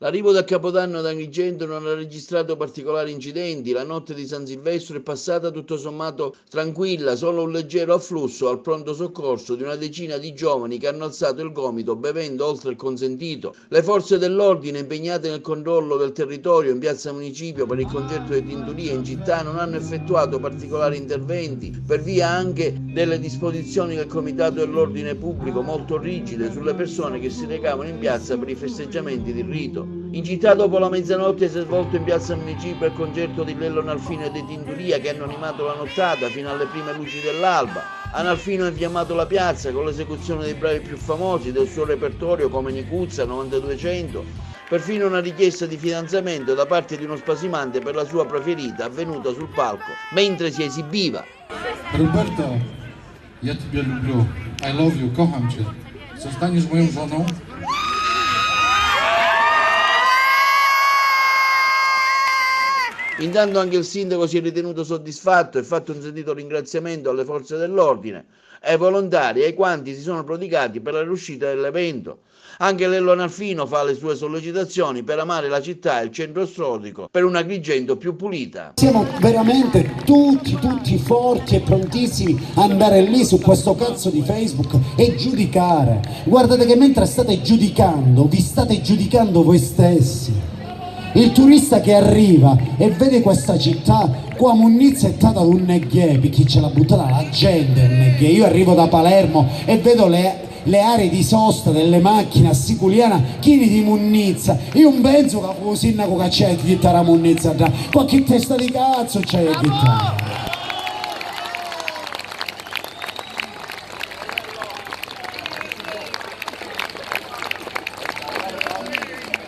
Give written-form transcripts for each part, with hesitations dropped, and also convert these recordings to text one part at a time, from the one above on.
L'arrivo da Capodanno ad Agrigento non ha registrato particolari incidenti, la notte di San Silvestro è passata tutto sommato tranquilla, solo un leggero afflusso al pronto soccorso di una decina di giovani che hanno alzato il gomito bevendo oltre il consentito. Le forze dell'ordine impegnate nel controllo del territorio in piazza Municipio per il concerto di tintoria in città non hanno effettuato particolari interventi per via anche delle disposizioni del Comitato dell'Ordine Pubblico molto rigide sulle persone che si recavano in piazza per i festeggiamenti di rito. In città dopo la mezzanotte si è svolto in piazza Municipio il concerto di Lello Analfino e De Tintoria che hanno animato la nottata fino alle prime luci dell'alba. Analfino ha infiammato la piazza con l'esecuzione dei bravi più famosi del suo repertorio come Nicuzza 9200, perfino una richiesta di fidanzamento da parte di uno spasimante per la sua preferita avvenuta sul palco mentre si esibiva. Roberta, ja Ciebie lubię, I love you, kocham Cię. Zostaniesz moją żoną? Intanto anche il sindaco si è ritenuto soddisfatto e fatto un sentito ringraziamento alle forze dell'ordine e ai volontari e ai quanti si sono prodigati per la riuscita dell'evento. Anche Lello Analfino fa le sue sollecitazioni per amare la città e il centro storico per un Agrigento più pulita. Siamo veramente tutti forti e prontissimi ad andare lì su questo cazzo di Facebook e giudicare. Guardate che mentre state giudicando, vi state giudicando voi stessi. Il turista che arriva e vede questa città, qua Munnizza è stata un neghe, perché ce l'ha buttata la gente il neghe. Io arrivo da Palermo e vedo le aree di sosta delle macchine a Siculiana, chini di Munnizza. Io non penso che fu sindaco che c'è di chitarra Munnizza, qualche testa di cazzo c'è di chitarra.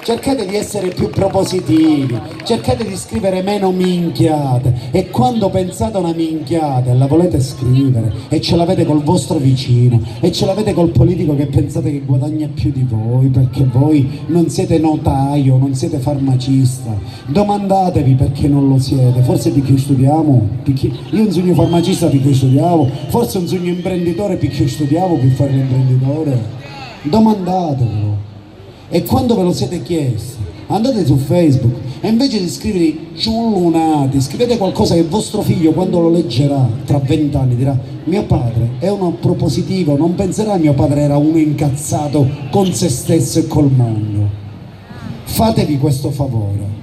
Cercate di essere più propositivi, cercate di scrivere meno minchiate e quando pensate a una minchiata e la volete scrivere e ce l'avete col vostro vicino e ce l'avete col politico che pensate che guadagna più di voi perché voi non siete notaio, non siete farmacista, domandatevi perché non lo siete, forse perché studiamo, perché io non sono farmacista perché studiavo, forse non sono imprenditore perché studiavo per fare l'imprenditore, domandatevelo. E quando ve lo siete chiesti, andate su Facebook e invece di scrivere ciullunati, scrivete qualcosa che vostro figlio quando lo leggerà tra 20 anni dirà: mio padre è uno propositivo, non penserà mio padre era uno incazzato con se stesso e col mondo. Fatevi questo favore.